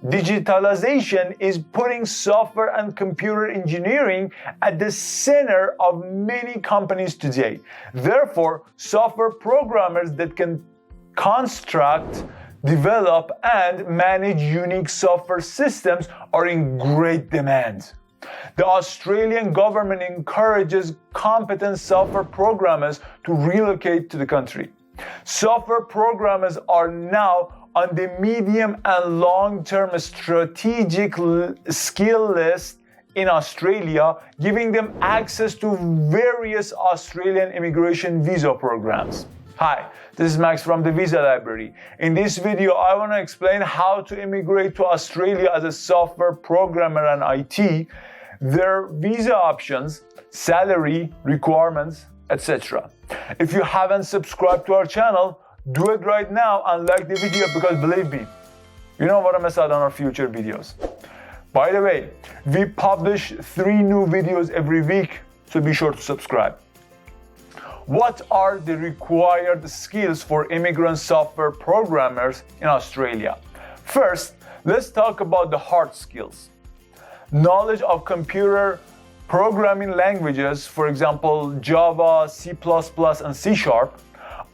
Digitalization is putting software and computer engineering at the center of many companies today. Therefore, software programmers that can construct, develop, and manage unique software systems are in great demand. The Australian government encourages competent software programmers to relocate to the country. Software programmers are now on the medium and long-term strategic skill list in Australia, giving them access to various Australian immigration visa programs. Hi, this is Max from the Visa Library. In this video, I want to explain how to immigrate to Australia as a software programmer and IT, their visa options, salary, requirements, etc. If you haven't subscribed to our channel, do it right now and like the video, because believe me, you don't want to miss out on our future videos. By the way, we publish 3 new videos every week, so be sure to subscribe. What are the required skills for immigrant software programmers in Australia? First, let's talk about the hard skills. Knowledge of computer programming languages, for example, Java, C++, and C#.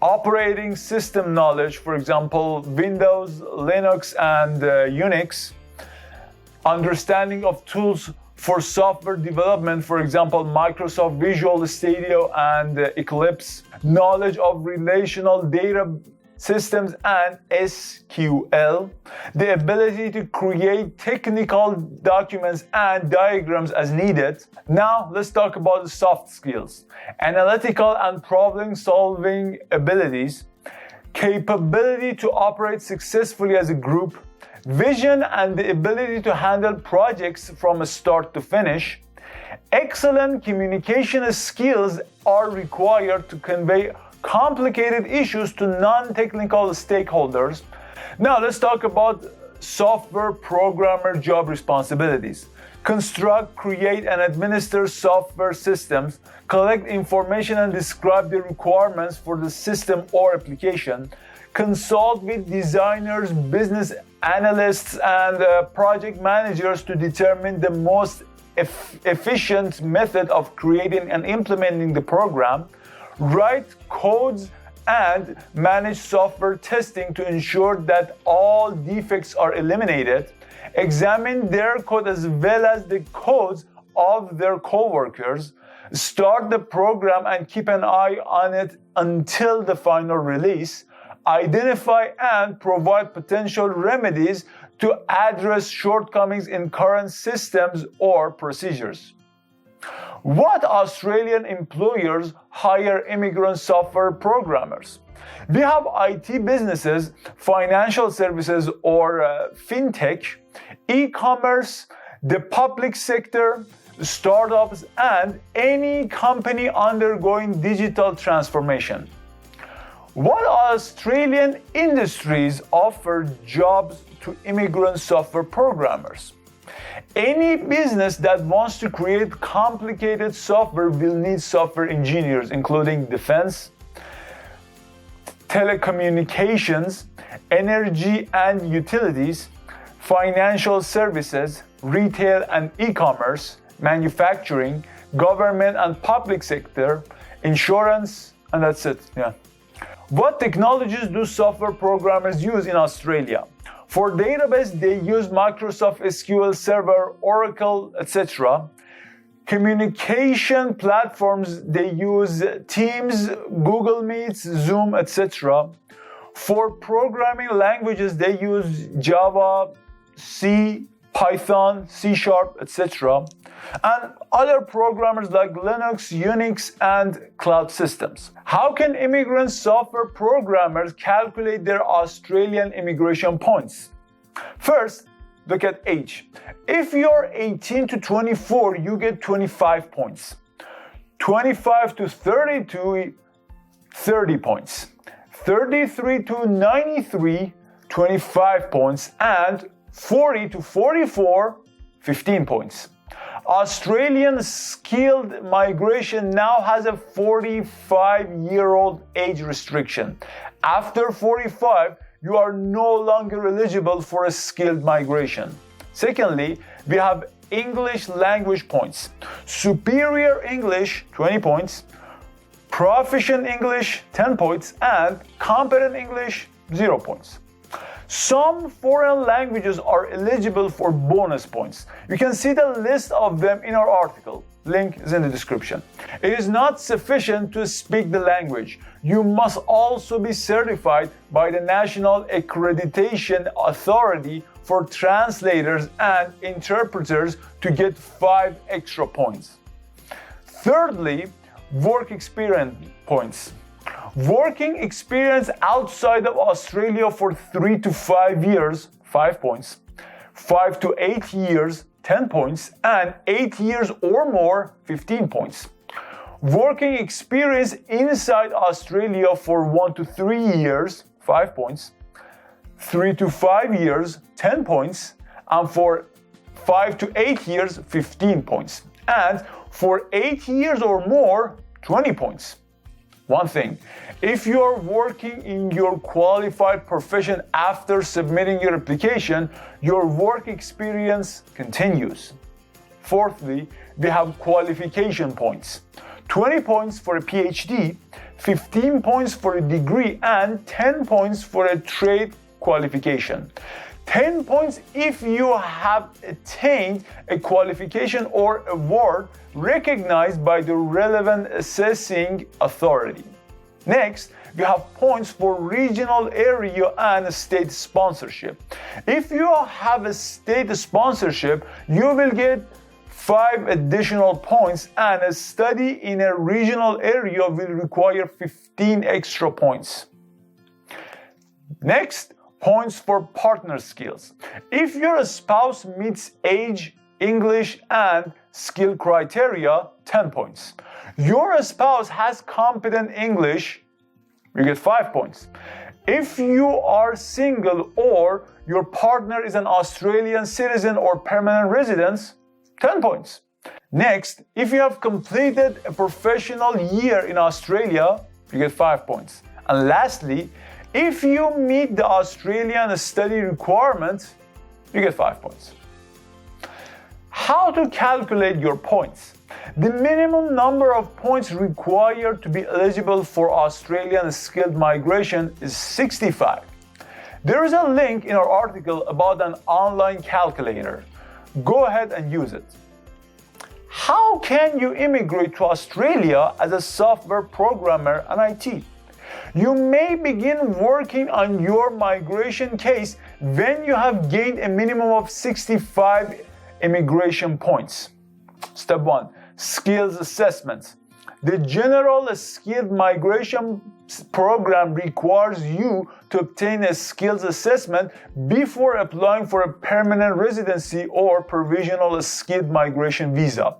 Operating system knowledge, for example, Windows, Linux, and Unix. Understanding of tools for software development, for example, Microsoft Visual Studio and Eclipse. Knowledge of relational data systems and SQL. The ability to create technical documents and diagrams as needed. Now, let's talk about the soft skills. Analytical and problem-solving abilities. Capability to operate successfully as a group. Vision and the ability to handle projects from start to finish. Excellent communication skills are required to convey complicated issues to non-technical stakeholders. Now let's talk about software programmer job responsibilities. Construct, create, and administer software systems. Collect information and describe the requirements for the system or application. Consult with designers, business analysts, and project managers to determine the most efficient method of creating and implementing the program. Write codes and manage software testing to ensure that all defects are eliminated. Examine their code as well as the codes of their coworkers. Start the program and keep an eye on it until the final release. Identify and provide potential remedies to address shortcomings in current systems or procedures. What Australian employers hire immigrant software programmers? We have IT businesses, financial services or fintech, e-commerce, the public sector, startups, and any company undergoing digital transformation. What Australian industries offer jobs to immigrant software programmers? Any business that wants to create complicated software will need software engineers, including defense, telecommunications, energy and utilities, financial services, retail and e-commerce, manufacturing, government and public sector, insurance, and that's it. What technologies do software programmers use in Australia? For database, they use Microsoft SQL Server, Oracle, etc. Communication platforms, they use Teams, Google Meets, Zoom, etc. For programming languages, they use Java, C, Python, C#, etc. And other programmers like Linux, Unix, and cloud systems. How can immigrant software programmers calculate their Australian immigration points? First, look at age. If you're 18 to 24, you get 25 points. 25 to 32, 30 points. 33 to 93, 25 points. And 40 to 44, 15 points. Australian skilled migration now has a 45-year-old age restriction. After 45, you are no longer eligible for a skilled migration. Secondly, we have English language points. Superior English, 20 points. Proficient English, 10 points. And competent English, 0 points. Some foreign languages are eligible for bonus points. You can see the list of them in our article. Link is in the description. It is not sufficient to speak the language. You must also be certified by the National Accreditation Authority for translators and interpreters to get 5 extra points. Thirdly, work experience points. Working experience outside of Australia for 3 to 5 years, 5 points. 5 to 8 years, 10 points. And 8 years or more, 15 points. Working experience inside Australia for 1 to 3 years, 5 points. 3 to 5 years, 10 points. And for 5 to 8 years, 15 points. And for 8 years or more, 20 points. One thing, if you are working in your qualified profession after submitting your application, your work experience continues. Fourthly, we have qualification points. 20 points for a PhD, 15 points for a degree, and 10 points for a trade qualification. 10 points if you have attained a qualification or award recognized by the relevant assessing authority. Next, we have points for regional area and state sponsorship. If you have a state sponsorship, you will get 5 additional points, and a study in a regional area will require 15 extra points. Next, points for partner skills. If your spouse meets age, English, and skill criteria, 10 points. Your spouse has competent English, you get 5 points. If you are single or your partner is an Australian citizen or permanent resident, 10 points. Next, if you have completed a professional year in Australia, you get 5 points. And lastly, if you meet the Australian study requirement, you get 5 points. How to calculate your points? The minimum number of points required to be eligible for Australian skilled migration is 65. There is a link in our article about an online calculator. Go ahead and use it. How can you immigrate to Australia as a software programmer and IT? You may begin working on your migration case when you have gained a minimum of 65 immigration points. Step 1. Skills assessment. The General Skilled Migration Program requires you to obtain a skills assessment before applying for a permanent residency or provisional skilled migration visa.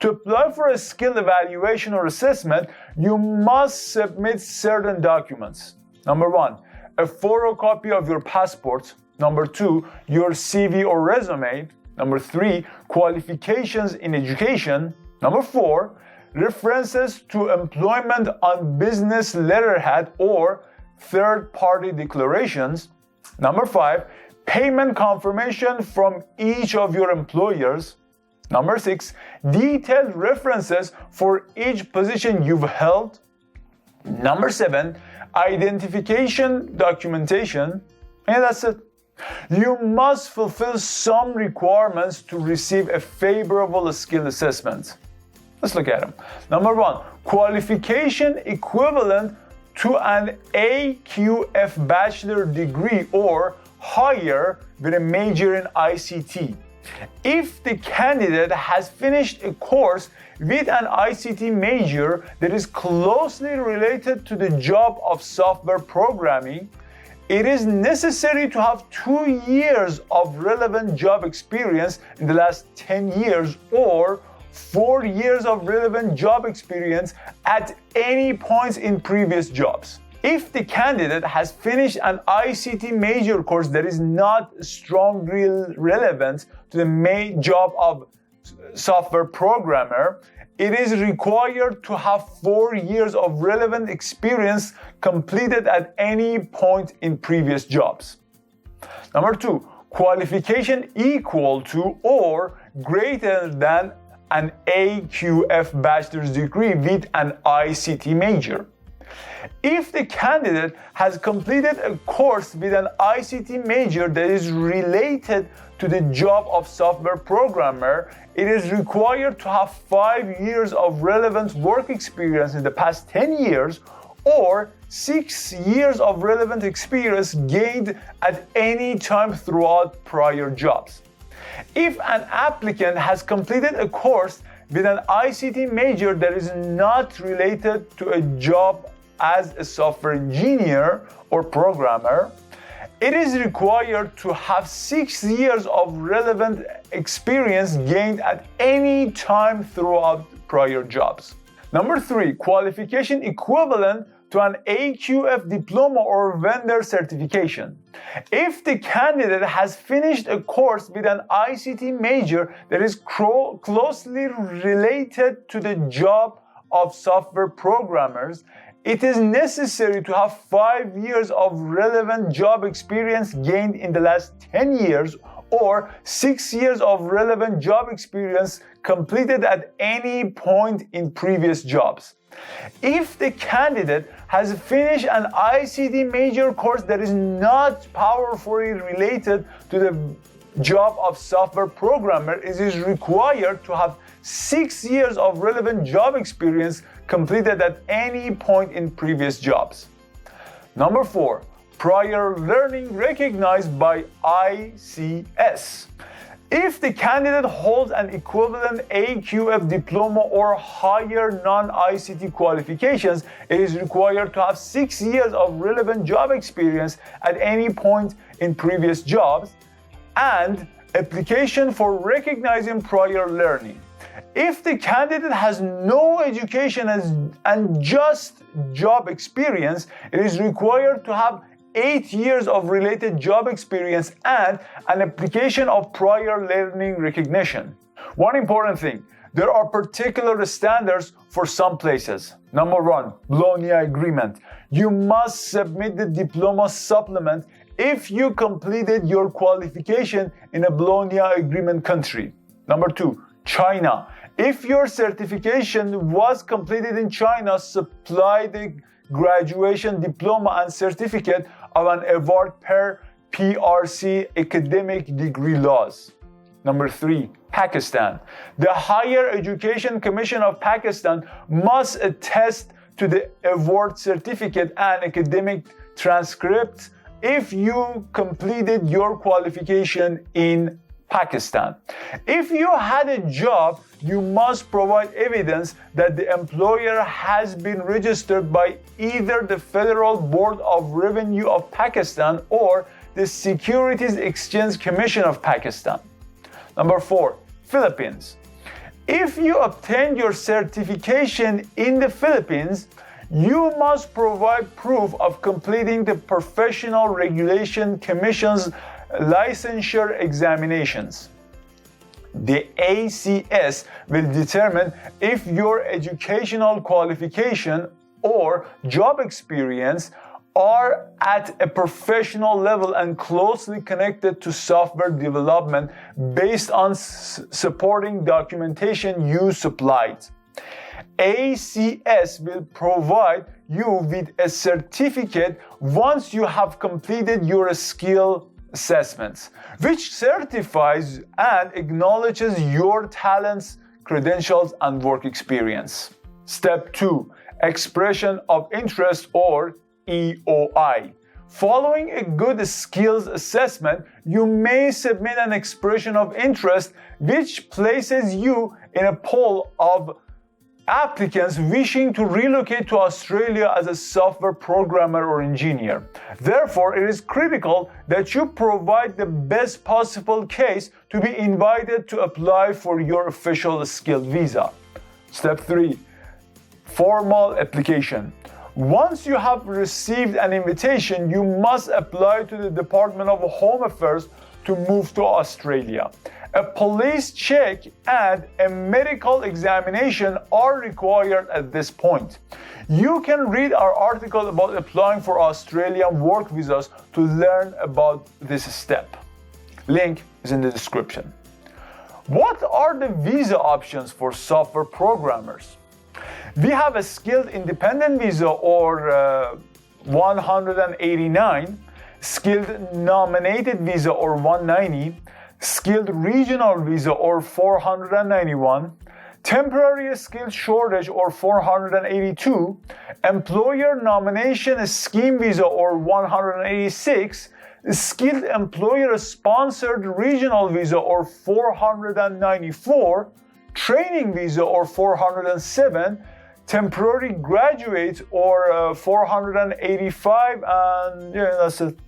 To apply for a skill evaluation or assessment, you must submit certain documents. Number 1, a photocopy of your passport. Number 2, your CV or resume. Number 3, qualifications in education. Number 4, references to employment on business letterhead or third-party declarations. Number 5, payment confirmation from each of your employers. Number 6, detailed references for each position you've held. Number 7, identification documentation. And that's it. You must fulfill some requirements to receive a favorable skill assessment. Let's look at them. Number 1, qualification equivalent to an AQF bachelor degree or higher with a major in ICT. If the candidate has finished a course with an ICT major that is closely related to the job of software programming, it is necessary to have 2 years of relevant job experience in the last 10 years or 4 years of relevant job experience at any points in previous jobs. If the candidate has finished an ICT major course that is not strongly relevant to the main job of software programmer, it is required to have 4 years of relevant experience completed at any point in previous jobs. Number 2, qualification equal to or greater than an AQF bachelor's degree with an ICT major. If the candidate has completed a course with an ICT major that is related to the job of software programmer, it is required to have 5 years of relevant work experience in the past 10 years or 6 years of relevant experience gained at any time throughout prior jobs. If an applicant has completed a course with an ICT major that is not related to a job as a software engineer or programmer, it is required to have 6 years of relevant experience gained at any time throughout prior jobs. Number 3, qualification equivalent to an AQF diploma or vendor certification. If the candidate has finished a course with an ICT major that is closely related to the job of software programmers, it is necessary to have 5 years of relevant job experience gained in the last 10 years or 6 years of relevant job experience completed at any point in previous jobs. If the candidate has finished an ICT major course that is not powerfully related to the job of software programmer, it is required to have 6 years of relevant job experience completed at any point in previous jobs. Number 4, prior learning recognized by ICS. If the candidate holds an equivalent AQF diploma or higher non-ICT qualifications, it is required to have 6 years of relevant job experience at any point in previous jobs and application for recognizing prior learning. If the candidate has no education and just job experience, it is required to have 8 years of related job experience and an application of prior learning recognition. One important thing, there are particular standards for some places. Number 1, Bologna Agreement. You must submit the diploma supplement if you completed your qualification in a Bologna Agreement country. Number 2, China. If your certification was completed in China, supply the graduation diploma and certificate of an award per PRC academic degree laws. Number 3, Pakistan. The Higher Education Commission of Pakistan must attest to the award certificate and academic transcripts if you completed your qualification in Pakistan. If you had a job, you must provide evidence that the employer has been registered by either the Federal Board of Revenue of Pakistan or the Securities Exchange Commission of Pakistan. Number 4, Philippines. If you obtained your certification in the Philippines, you must provide proof of completing the Professional Regulation Commission's licensure examinations. The ACS will determine if your educational qualification or job experience are at a professional level and closely connected to software development based on supporting documentation you supplied. ACS will provide you with a certificate once you have completed your skill assessments, which certifies and acknowledges your talents, credentials, and work experience. Step 2, Expression of Interest or EOI. Following a good skills assessment, you may submit an expression of interest which places you in a pool of applicants wishing to relocate to Australia as a software programmer or engineer. Therefore, it is critical that you provide the best possible case to be invited to apply for your official skill visa. Step 3, Formal application. Once you have received an invitation, you must apply to the Department of Home Affairs to move to Australia. A police check and a medical examination are required at this point. You can read our article about applying for Australian work visas to learn about this step. Link is in the description. What are the visa options for software programmers? We have a skilled independent visa or 189, skilled nominated visa or 190, skilled regional visa or 491, temporary skilled shortage or 482, employer nomination scheme visa or 186, skilled employer sponsored regional visa or 494, training visa or 407, temporary graduate or 485, and that's it.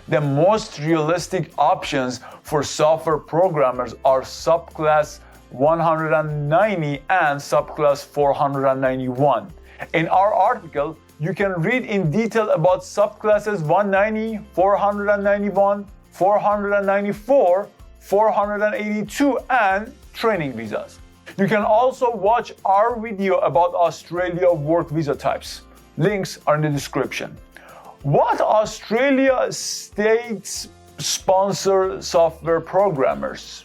The most realistic options for software programmers are subclass 190 and subclass 491. In our article, you can read in detail about subclasses 190, 491, 494, 482, and training visas. You can also watch our video about Australia work visa types. Links are in the description. What Australia states sponsor software programmers?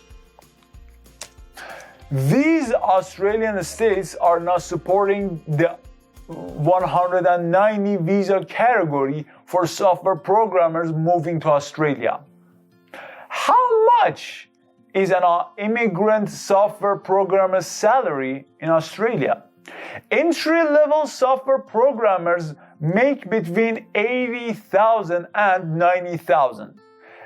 These Australian states are not supporting the 190 visa category for software programmers moving to Australia. How much is an immigrant software programmer's salary in Australia? Entry-level software programmers make between $80,000 and $90,000.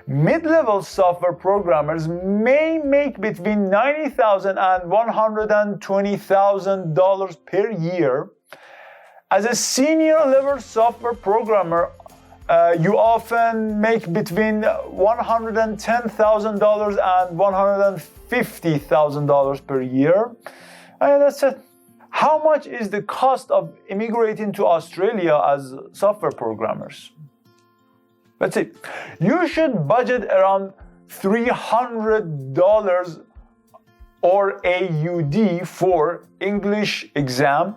Mid-level software programmers may make between $90,000 and $120,000 per year. As a senior level software programmer, you often make between $110,000 and $150,000 per year. And that's it. How much is the cost of immigrating to Australia as software programmers? Let's see. You should budget around $300 or AUD for English exam.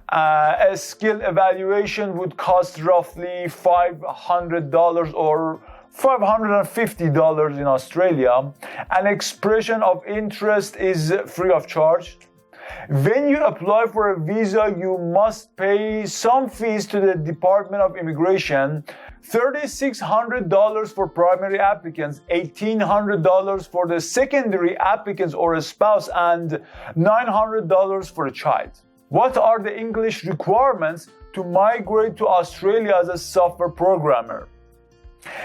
A skill evaluation would cost roughly $500 or $550 in Australia. An expression of interest is free of charge. When you apply for a visa, you must pay some fees to the Department of Immigration. $3,600 for primary applicants, $1,800 for the secondary applicants or a spouse, and $900 for a child. What are the English requirements to migrate to Australia as a software programmer?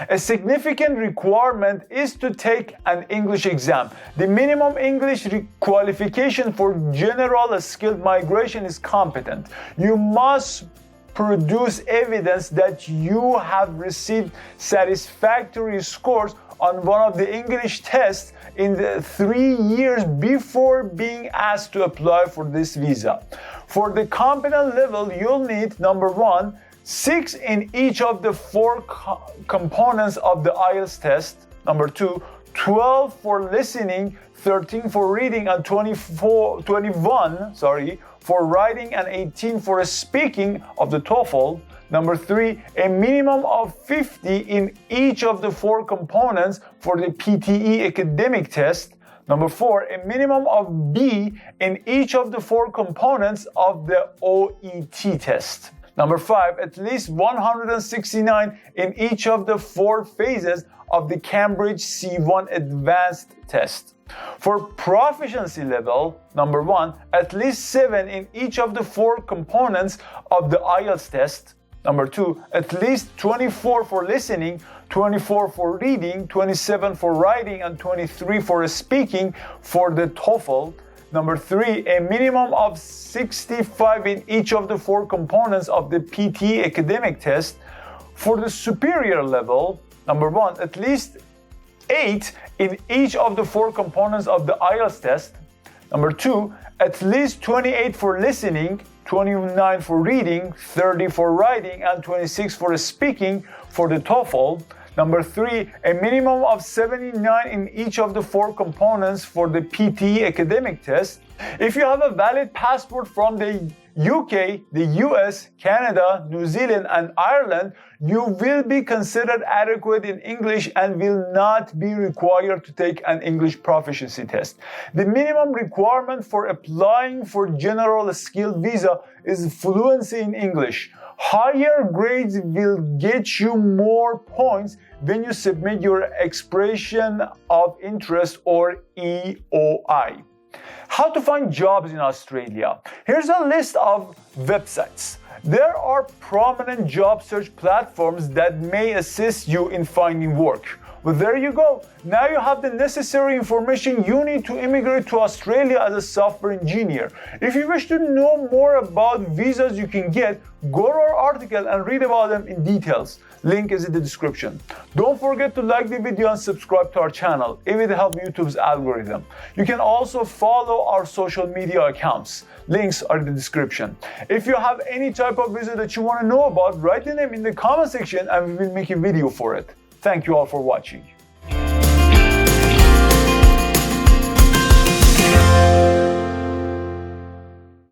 A significant requirement is to take an English exam. The minimum English qualification for general skilled migration is competent. You must produce evidence that you have received satisfactory scores on one of the English tests in the 3 years before being asked to apply for this visa. For the competent level, you'll need, number one, 6 in each of the 4 components of the IELTS test. Number 2, 12 for listening, 13 for reading, and 21 for writing, and 18 for speaking of the TOEFL. Number 3, a minimum of 50 in each of the 4 components for the PTE academic test. Number 4, a minimum of B in each of the 4 components of the OET test. Number 5, at least 169 in each of the 4 phases of the Cambridge C1 Advanced test. For proficiency level, number 1, at least 7 in each of the 4 components of the IELTS test. Number 2, at least 24 for listening, 24 for reading, 27 for writing, and 23 for speaking for the TOEFL. Number 3, a minimum of 65 in each of the 4 components of the PTE academic test. For the superior level, number 1, at least 8 in each of the 4 components of the IELTS test. Number 2, at least 28 for listening, 29 for reading, 30 for writing, and 26 for speaking for the TOEFL. Number 3, a minimum of 79 in each of the 4 components for the PTE academic test. If you have a valid passport from the UK, the US, Canada, New Zealand, and Ireland, you will be considered adequate in English and will not be required to take an English proficiency test. The minimum requirement for applying for general skilled visa is fluency in English. Higher grades will get you more points when you submit your expression of interest or EOI. How to find jobs in Australia? Here's a list of websites. There are prominent job search platforms that may assist you in finding work. Well, there you go. Now you have the necessary information you need to immigrate to Australia as a software engineer. If you wish to know more about visas you can get, go to our article and read about them in details. Link is in the description. Don't forget to like the video and subscribe to our channel. It will help YouTube's algorithm. You can also follow our social media accounts. Links are in the description. If you have any type of visa that you want to know about, write the name in the comment section and we will make a video for it. Thank you all for watching.